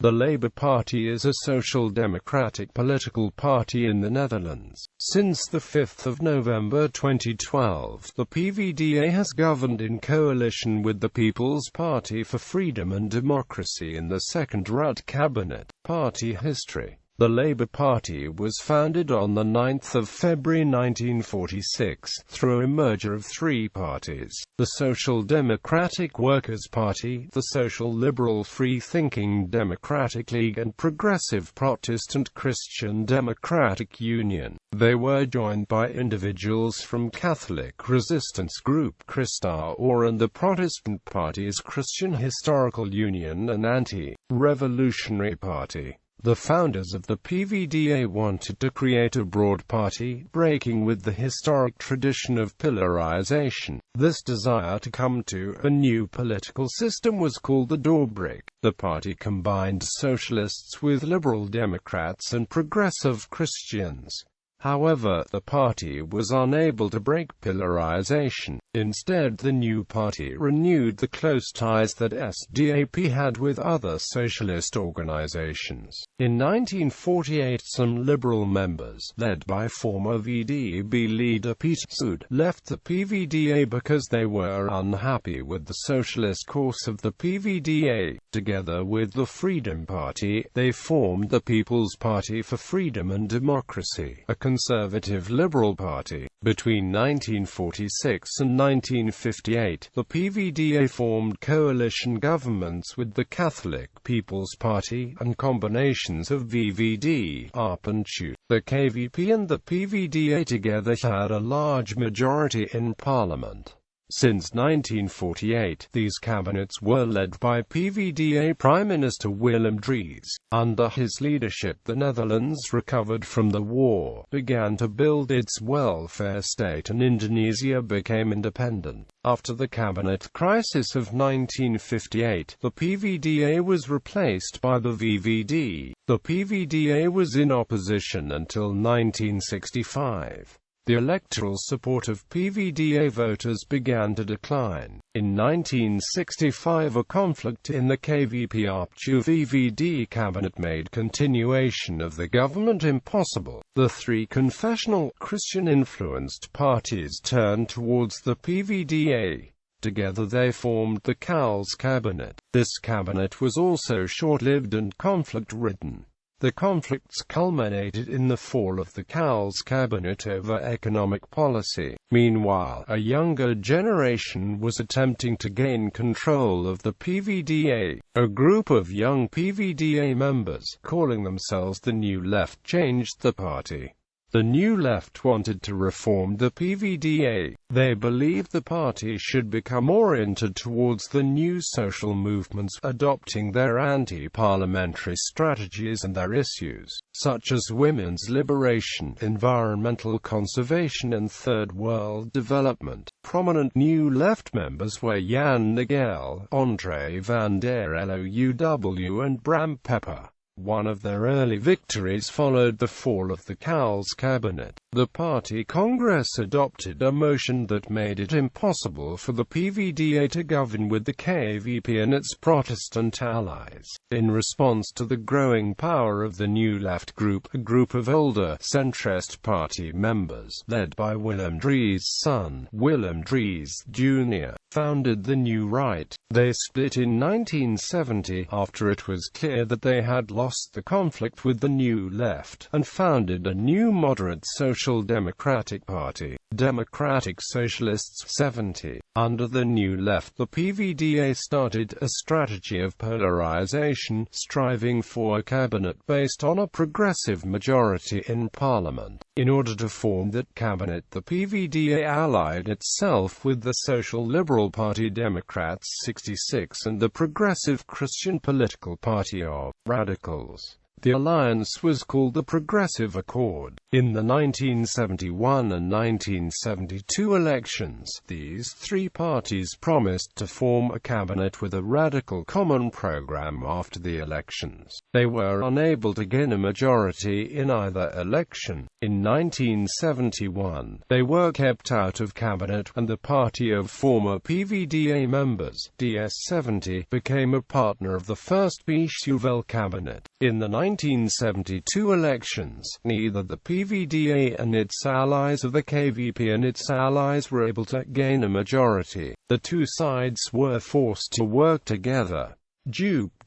The Labour Party is a social democratic political party in the Netherlands. Since 5 November 2012, the PvdA has governed in coalition with the People's Party for Freedom and Democracy in the second Rutte cabinet. Party history. The Labour Party was founded on 9 February 1946, through a merger of three parties: the Social Democratic Workers' Party, the Social Liberal Free-Thinking Democratic League and Progressive Protestant Christian Democratic Union. They were joined by individuals from Catholic resistance group Christa and the Protestant parties Christian Historical Union and Anti-Revolutionary Party. The founders of the PvdA wanted to create a broad party, breaking with the historic tradition of pillarization. This desire to come to a new political system was called the Doorbraak. The party combined socialists with liberal Democrats and progressive Christians. However, the party was unable to break pillarization. Instead, the new party renewed the close ties that SDAP had with other socialist organizations. In 1948, some liberal members, led by former VDB leader Peter Sood, left the PvdA because they were unhappy with the socialist course of the PvdA. Together with the Freedom Party, they formed the People's Party for Freedom and Democracy, a conservative liberal party. Between 1946 and 1958, the PvdA formed coalition governments with the Catholic People's Party, and combinations of VVD, ARP and CHU. The KVP and the PvdA together had a large majority in parliament. Since 1948, these cabinets were led by PvdA Prime Minister Willem Drees. Under his leadership, the Netherlands recovered from the war, began to build its welfare state, and Indonesia became independent. After the cabinet crisis of 1958, the PvdA was replaced by the VVD. The PvdA was in opposition until 1965. The electoral support of PvdA voters began to decline. In 1965, a conflict in the KVP-ARP-VVD cabinet made continuation of the government impossible. The three confessional, Christian-influenced parties turned towards the PvdA. Together they formed the Cowles cabinet. This cabinet was also short-lived and conflict-ridden. The conflicts culminated in the fall of the Cowles cabinet over economic policy. Meanwhile, a younger generation was attempting to gain control of the PvdA. A group of young PvdA members, calling themselves the New Left, changed the party. The New Left wanted to reform the PvdA. They believed the party should become oriented towards the new social movements, adopting their anti-parliamentary strategies and their issues, such as women's liberation, environmental conservation and Third World development. Prominent New Left members were Jan Nagel, André van der Louw and Bram Pepper. One of their early victories followed the fall of the Cowles cabinet. The party Congress adopted a motion that made it impossible for the PvdA to govern with the KVP and its Protestant allies. In response to the growing power of the New Left group, a group of older, centrist party members, led by Willem Drees' son, Willem Drees Jr., founded the New Right. They split in 1970, after it was clear that they had lost the conflict with the New Left, and founded a new moderate Social Democratic Party, Democratic Socialists 70. Under the New Left, the PvdA started a strategy of polarization, striving for a cabinet based on a progressive majority in parliament. In order to form that cabinet, the PvdA allied itself with the Social Liberal Party Democrats 66 and the Progressive Christian Political Party of Radicals. The alliance was called the Progressive Accord. In the 1971 and 1972 elections, these three parties promised to form a cabinet with a radical common program after the elections. They were unable to gain a majority in either election. In 1971, they were kept out of cabinet, and the party of former PvdA members, DS70, became a partner of the first Rijksoverheid cabinet. In the 1972 elections, neither the PvdA and its allies or the KVP and its allies were able to gain a majority. The two sides were forced to work together.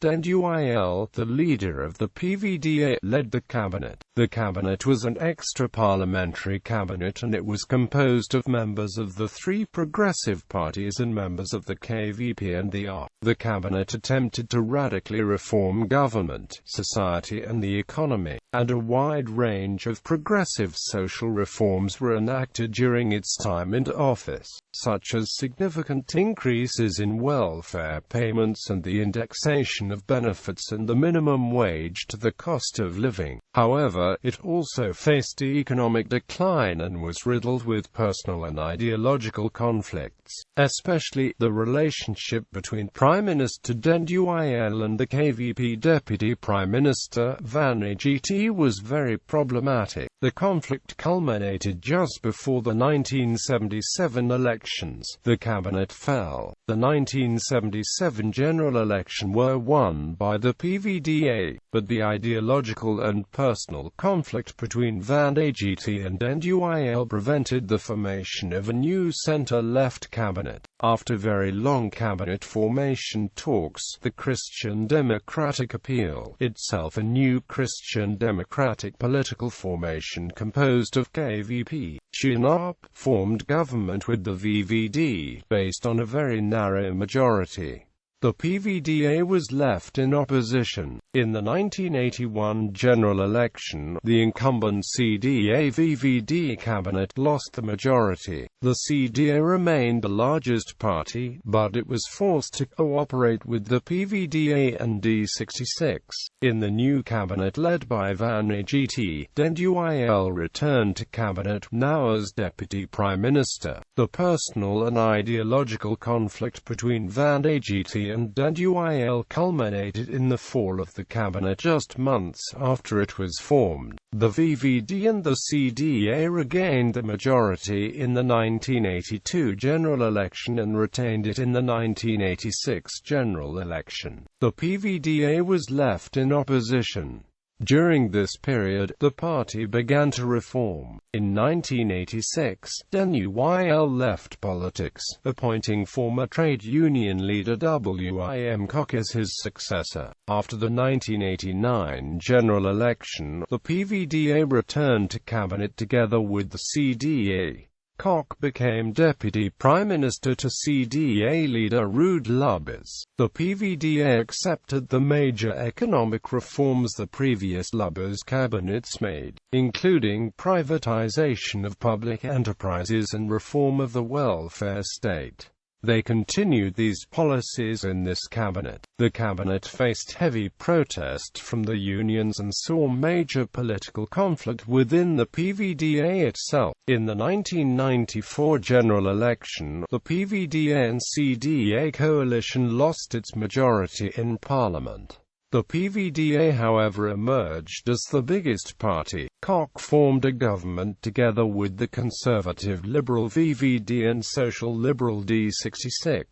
Den.Uyl, the leader of the PvdA, led the cabinet. The cabinet was an extra-parliamentary cabinet, and it was composed of members of the three progressive parties and members of the KVP and the R. The cabinet attempted to radically reform government, society and the economy, and a wide range of progressive social reforms were enacted during its time in office, such as significant increases in welfare payments and the indexation of benefits and the minimum wage to the cost of living. However, it also faced economic decline and was riddled with personal and ideological conflicts. Especially, the relationship between Prime Minister Den.Uyl and the KVP Deputy Prime Minister Van Rijksoverheid was very problematic. The conflict culminated just before the 1977 elections. The cabinet fell. The 1977 general election were won by the PvdA, but the ideological and personal conflict between Van Rijksoverheid and Den.Uyl prevented the formation of a new centre-left cabinet. After very long cabinet formation talks, the Christian Democratic Appeal, itself a new Christian Democratic political formation composed of KVP, CNAP, formed government with the VVD, based on a very narrow majority. The PvdA was left in opposition. In the 1981 general election, the incumbent CDA-VVD cabinet lost the majority. The CDA remained the largest party, but it was forced to cooperate with the PvdA and D66. In the new cabinet led by Van Rijksoverheid, Den.Uyl returned to cabinet, now as Deputy Prime Minister. The personal and ideological conflict between Van Rijksoverheid and Den.Uyl culminated in the fall of the cabinet just months after it was formed. The VVD and the CDA regained the majority in the 1982 general election and retained it in the 1986 general election. The PvdA was left in opposition. During this period, the party began to reform. In 1986, Den.Uyl left politics, appointing former trade union leader Wim Kok as his successor. After the 1989 general election, the PvdA returned to cabinet together with the CDA. Kok became Deputy Prime Minister to CDA leader Rutte. The PvdA accepted the major economic reforms the previous Lubbers cabinets made, including privatization of public enterprises and reform of the welfare state. They continued these policies in this cabinet. The cabinet faced heavy protest from the unions and saw major political conflict within the PvdA itself. In the 1994 general election, the PvdA and CDA coalition lost its majority in parliament. The PvdA, however, emerged as the biggest party. Kok formed a government together with the conservative Liberal VVD and Social Liberal D66.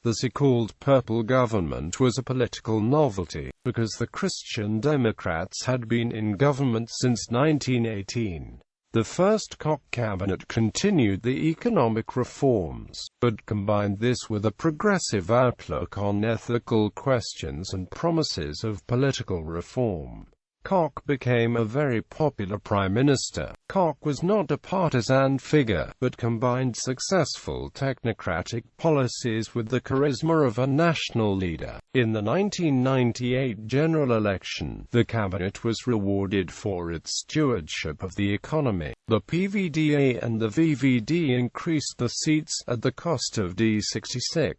The so-called Purple government was a political novelty, because the Christian Democrats had been in government since 1918. The first Kok cabinet continued the economic reforms, but combined this with a progressive outlook on ethical questions and promises of political reform. Kok became a very popular prime minister. Kok was not a partisan figure, but combined successful technocratic policies with the charisma of a national leader. In the 1998 general election, the cabinet was rewarded for its stewardship of the economy. The PvdA and the VVD increased the seats at the cost of D66.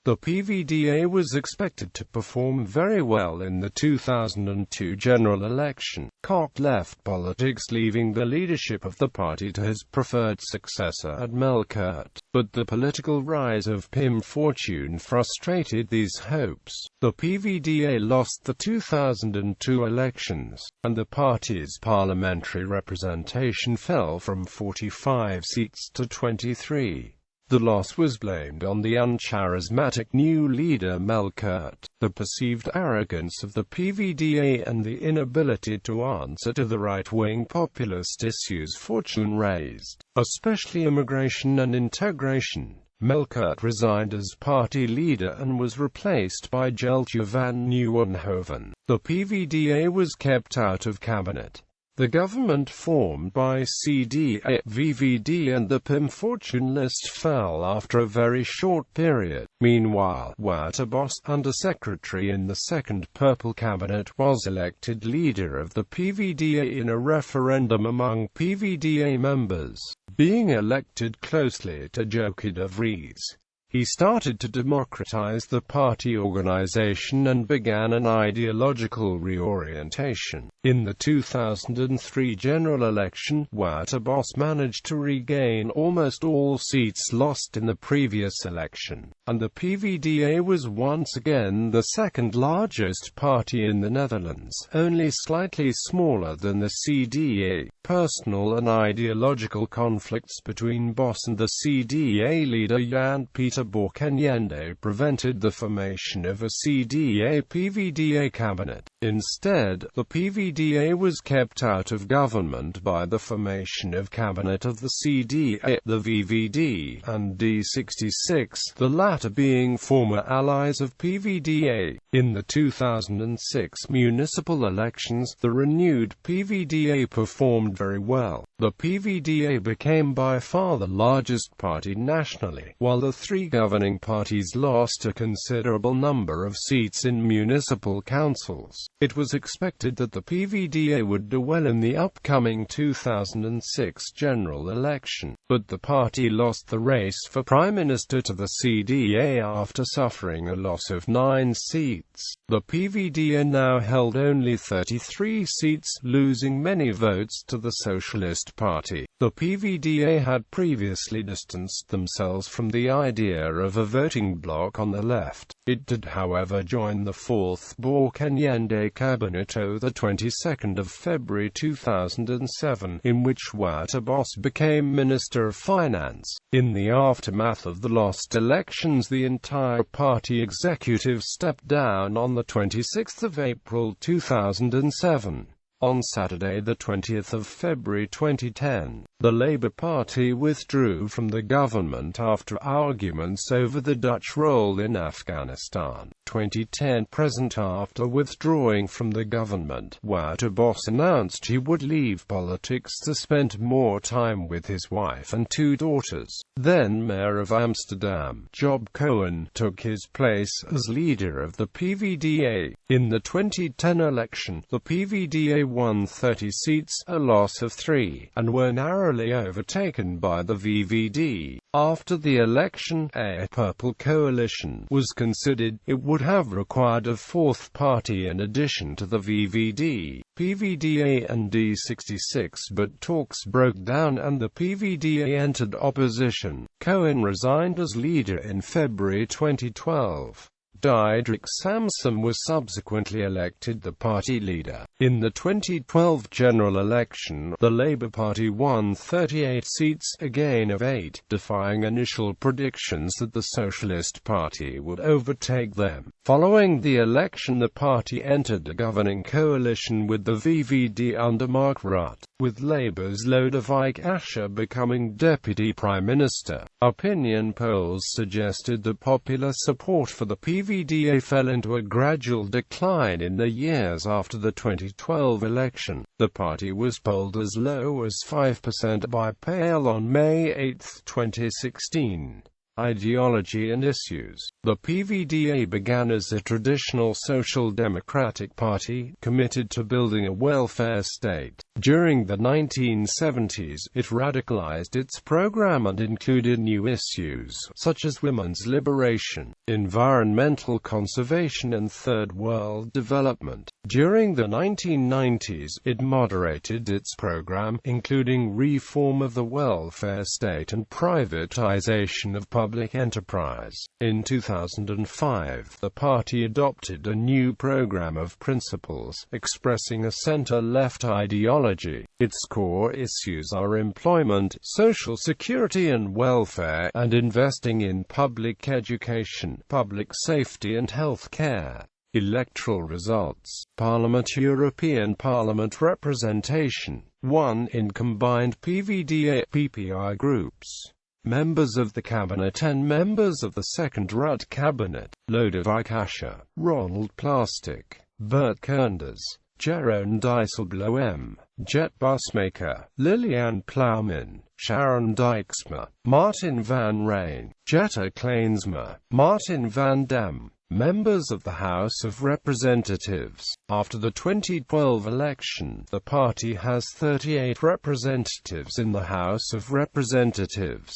The PvdA was expected to perform very well in the 2002 general election. Kok left politics, leaving the leadership of the party to his preferred successor at Melkert. But the political rise of Pim Fortuyn frustrated these hopes. The PvdA lost the 2002 elections, and the party's parliamentary representation fell from 45 seats to 23. The loss was blamed on the uncharismatic new leader Melkert, the perceived arrogance of the PvdA and the inability to answer to the right-wing populist issues Fortuyn raised, especially immigration and integration. Melkert resigned as party leader and was replaced by Jeltje van Nieuwenhoven. The PvdA was kept out of cabinet. The government formed by CDA, VVD and the Pim Fortuyn list fell after a very short period. Meanwhile, Waterbos, undersecretary in the second Purple cabinet, was elected leader of the PvdA in a referendum among PvdA members, being elected closely to Joke de Vries. He started to democratize the party organization and began an ideological reorientation. In the 2003 general election, Waterbos managed to regain almost all seats lost in the previous election, and the PvdA was once again the second largest party in the Netherlands, only slightly smaller than the CDA. Personal and ideological conflicts between Bos and the CDA leader Jan-Pieter Balkenende prevented the formation of a CDA-PvdA cabinet. Instead, the PvdA was kept out of government by the formation of cabinet of the CDA, the VVD, and D66, the latter being former allies of PvdA. In the 2006 municipal elections, the renewed PvdA performed very well. The PvdA became by far the largest party nationally, while the three governing parties lost a considerable number of seats in municipal councils. It was expected that the PvdA would do well in the upcoming 2006 general election, but the party lost the race for Prime Minister to the CDA after suffering a loss of 9 seats. The PvdA now held only 33 seats, losing many votes to the Socialist Party. The PvdA had previously distanced themselves from the idea of a voting bloc on the left. It did, however, join the fourth Balkenende cabinet on the 22nd of February 2007, in which Waterbos became Minister of Finance. In the aftermath of the lost elections, the entire party executive stepped down on the 26th of April 2007. On Saturday, the 20th of February 2010, the Labour Party withdrew from the government after arguments over the Dutch role in Afghanistan. 2010 present. After withdrawing from the government, Waterbos announced he would leave politics to spend more time with his wife and 2 daughters. Then Mayor of Amsterdam, Job Cohen, took his place as leader of the PvdA. In the 2010 election, the PvdA won 30 seats, a loss of 3, and were narrowly overtaken by the VVD. After the election, a Purple coalition was considered. It would have required a fourth party in addition to the VVD, PvdA and D66, but talks broke down and the PvdA entered opposition. Cohen resigned as leader in February 2012. Diederik Samsom was subsequently elected the party leader. In the 2012 general election, the Labour Party won 38 seats, a gain of 8, defying initial predictions that the Socialist Party would overtake them. Following the election, the party entered a governing coalition with the VVD under Mark Rutte, with Labour's Lodewijk Asscher becoming Deputy Prime Minister. Opinion polls suggested that popular support for the PvdA fell into a gradual decline in the years after the 2012 election. The party was polled as low as 5% by Pale on May 8, 2016. Ideology and issues. The PvdA began as a traditional social democratic party, committed to building a welfare state. During the 1970s, it radicalized its program and included new issues, such as women's liberation, environmental conservation and third world development. During the 1990s, it moderated its program, including reform of the welfare state and privatization of public enterprise. In 2005, the party adopted a new program of principles, expressing a center-left ideology. Its core issues are employment, social security and welfare, and investing in public education, public safety and health care. Electoral results. Parliament. European Parliament representation. 1 in combined PvdA-PPI groups. Members of the Cabinet. 10 members of the second Rutte Cabinet. Lodewijk Asscher, Ronald Plastick, Bert Koenders, Jeroen Dijsselbloem, Jet Busmaker, Liliane Plowman, Sharon Dijksma, Martin van Rijn, Jette Kleinsma, Martin van Dam. Members of the House of Representatives. After the 2012 election, the party has 38 representatives in the House of Representatives.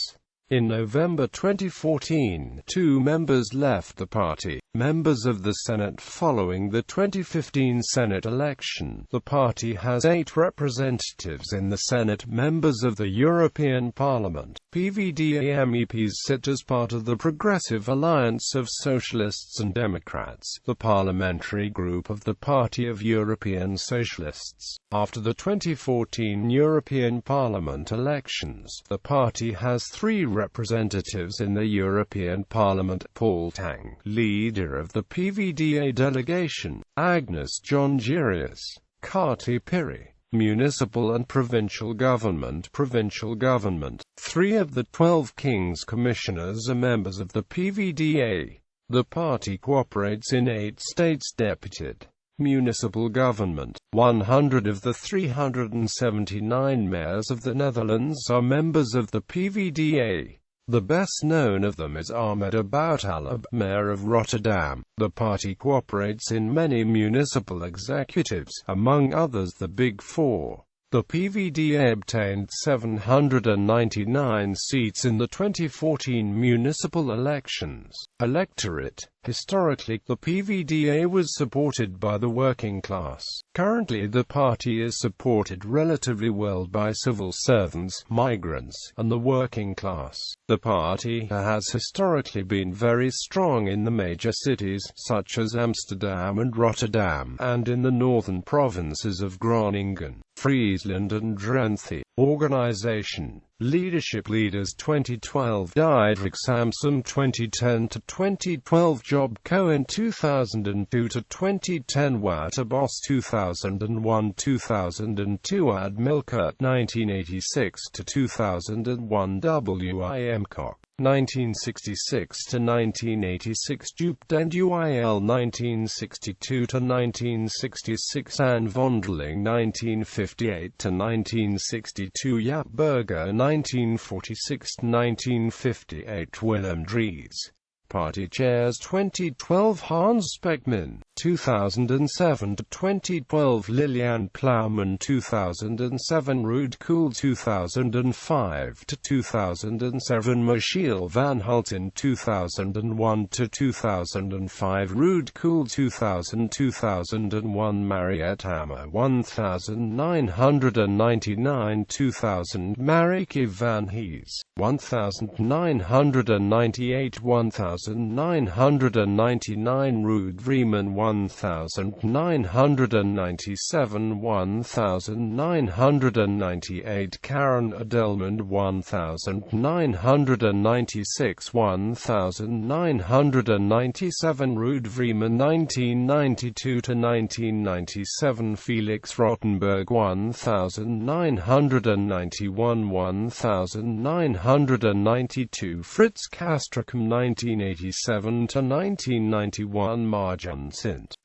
In November 2014, 2 members left the party. Members of the Senate. Following the 2015 Senate election, the party has 8 representatives in the Senate. Members of the European Parliament. PvdA MEPs sit as part of the Progressive Alliance of Socialists and Democrats, the parliamentary group of the Party of European Socialists. After the 2014 European Parliament elections, the party has 3 representatives in the European Parliament: Paul Tang, leader of the PvdA delegation; Agnes Jongerius; Kati Piri. Municipal and provincial government. 3 of the 12 King's Commissioners are members of the PvdA. The party cooperates in 8 states. Deputed municipal government. 100 of the 379 mayors of the Netherlands are members of the PvdA. The best known of them is Ahmed Aboutaleb, mayor of Rotterdam. The party cooperates in many municipal executives, among others the Big Four. The PvdA obtained 799 seats in the 2014 municipal elections. Electorate. Historically, the PvdA was supported by the working class. Currently, the party is supported relatively well by civil servants, migrants, and the working class. The party has historically been very strong in the major cities, such as Amsterdam and Rotterdam, and in the northern provinces of Groningen, Friesland and Drenthe. Organization. Leadership. Leaders 2012 Diederik Samsom 2010 to 2012 Job Cohen 2002 to 2010 Waterbos 2001 2002 Ad Milkert 1986 to 2001 W.I.M. Koch 1966 to 1986 Dupe Den Uyl 1962 to 1966 Anne Vondeling 1958 to 1962 Jaap Berger 1946 to 1958 Willem Dries. Party chairs 2012 Hans Spekman 2007 to 2012 Liliane Plowman 2007 Ruud Kool 2005 to 2007 Michiel van Hulten 2001 to 2005 Ruud Kool 2001 Mariette Hammer 1999 2000 Marieke van Hees 1998 1999 Ruud Vrieman 1997 1998 Karen Adelman 1996 1997 Ruud Vrieman 1992 to 1997 Felix Rottenberg 1991 1992 Fritz Castricum 1987 to 1991 Marjan Sint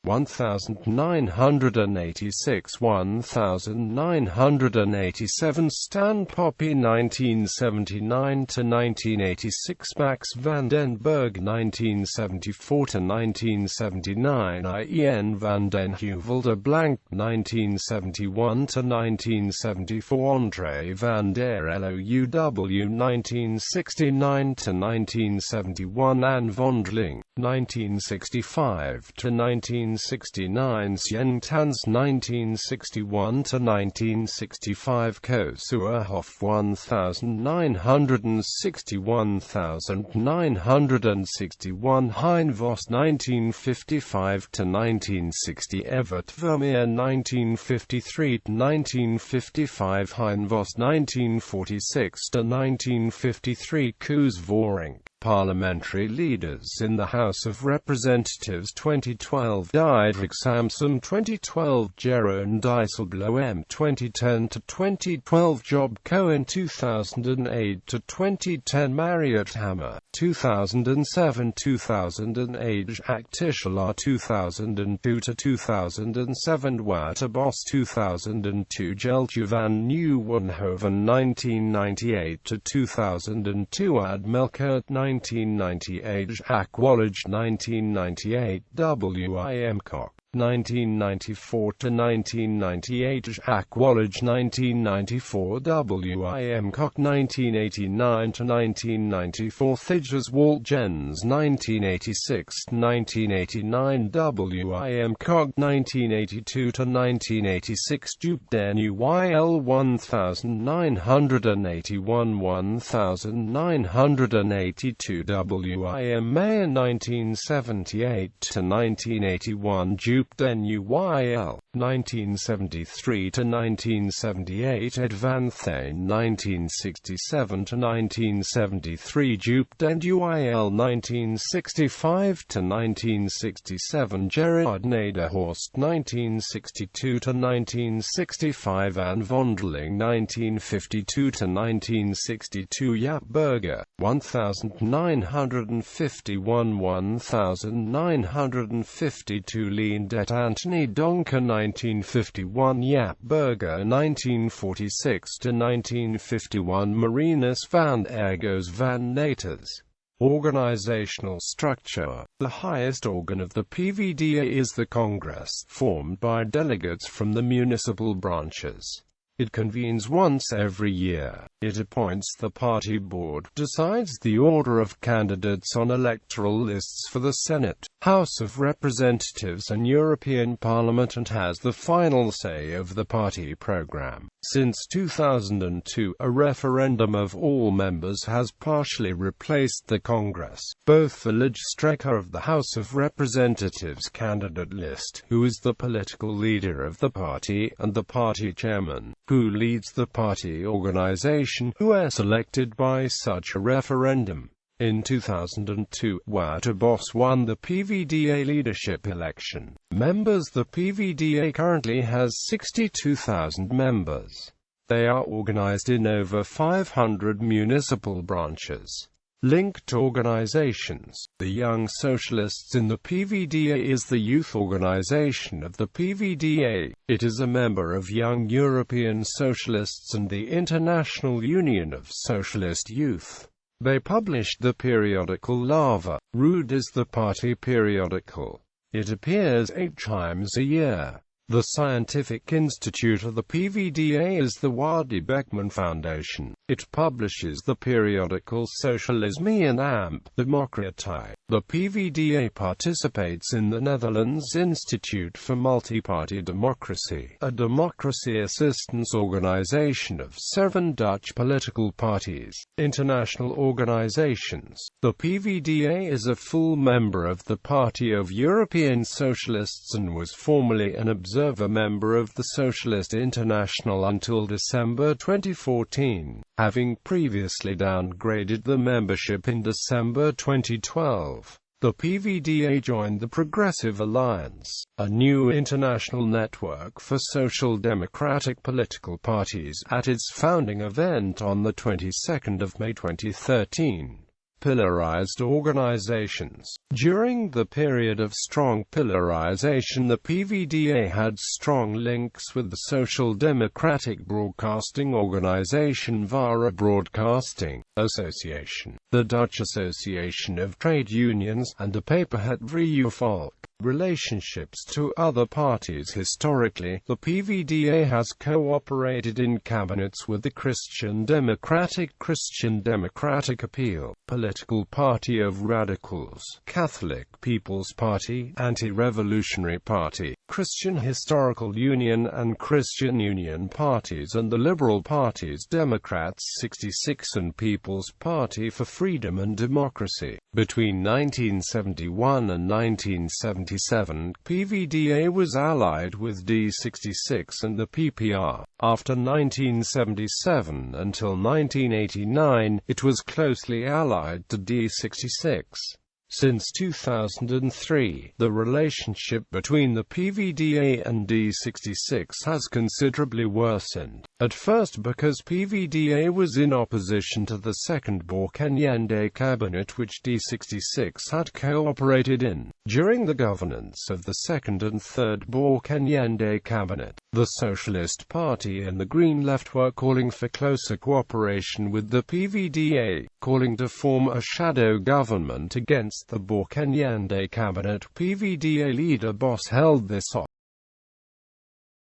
1986 1987 Stan Poppy 1979 to 1986 Max van den Berg 1974 to 1979 Ien van den Heuvel Blank 1971 to 1974 Andre van der Louw 1969 to 1971 Anne Vondeling 1965 to 1969 Sien Tans 1961 to 1965 Kosuerhof 1961 Hein Vos 1955 to 1960 Evert Vermeer 1953 to 1955 Hein Vos 1946 to 1953 Koos Voorink. Parliamentary leaders in the House of Representatives 2012 Diederik Samsom 2012 Jeroen Dijsselbloem 2010 to 2012 Job Cohen 2008 to 2010 Mariette Hammer 2007-2008 Jacques Tichelaar 2002 to 2007 Wouter Bos 2002 Jeltje van Nieuwenhoven 1998 to 2002 Ad Melkert 1998 Jacques Wallage 1998 Wim Kok 1994 to 1998 Jacques Wallage 1994 Wim Kok 1989 to 1994 Thijs Walt Jens 1986 to 1989 Wim Kok 1982 to 1986 Dupe den Uyl 1981 1982 Wim Mayer 1978 to 1981 Dupe den Uyl 1973 to 1978 Ed van Thijn 1967 to 1973 Dupe den Uyl 1965 to 1967 Gerard Nederhorst 1962 to 1965 Anne Vondeling 1952 to 1962 Jaap Berger 1951 1952 Leen det Anthony Donker 1951 Jaap Berger 1946 to 1951 Marinus van Ergos van Naters. Organizational structure. The highest organ of the PvdA is the Congress, formed by delegates from the municipal branches. It convenes once every year. It appoints the party board, decides the order of candidates on electoral lists for the Senate, House of Representatives and European Parliament, and has the final say of the party program. Since 2002, a referendum of all members has partially replaced the Congress. Both the Lijsttrekker of the House of Representatives candidate list, who is the political leader of the party, and the party chairman, who leads the party organization, who are selected by such a referendum. In 2002, Wouter Bos won the PvdA leadership election. Members. The PvdA currently has 62,000 members. They are organized in over 500 municipal branches. Linked organizations. The Young Socialists in the PvdA is the youth organization of the PvdA. It is a member of Young European Socialists and the International Union of Socialist Youth. They published the periodical Lava. Rude is the party periodical. It appears 8 times a year. The scientific institute of the PvdA is the Wadi Beckman Foundation. It publishes the periodical Socialisme en Amp Democratie. The PvdA participates in the Netherlands Institute for Multi-Party Democracy, a democracy assistance organization of 7 Dutch political parties. International organizations. The PvdA is a full member of the Party of European Socialists and was formerly an observer member of the Socialist International until December 2014, having previously downgraded the membership in December 2012. The PvdA joined the Progressive Alliance, a new international network for social democratic political parties, at its founding event on the 22nd of May 2013. Pillarized organizations. During the period of strong pillarization, the PvdA had strong links with the Social Democratic Broadcasting Organization VARA Broadcasting Association, the Dutch Association of Trade Unions, and the paper Het Vrije Volk. Relationships to other parties. Historically, the PvdA has cooperated in cabinets with the Christian Democratic Appeal, Political Party of Radicals, Catholic People's Party, Anti-Revolutionary Party, Christian Historical Union and Christian Union parties, and the Liberal parties Democrats'66 and People's Party for Freedom and Democracy. Between 1971 and 1977, PvdA was allied with D66 and the PPR. After 1977 until 1989, it was closely allied to D66. Since 2003, the relationship between the PvdA and D66 has considerably worsened. At first because PvdA was in opposition to the second Balkenende cabinet which D66 had cooperated in. During the governance of the second and third Balkenende cabinet, the Socialist Party and the Green Left were calling for closer cooperation with the PvdA, calling to form a shadow government against the Balkenende cabinet. PvdA leader Bos held this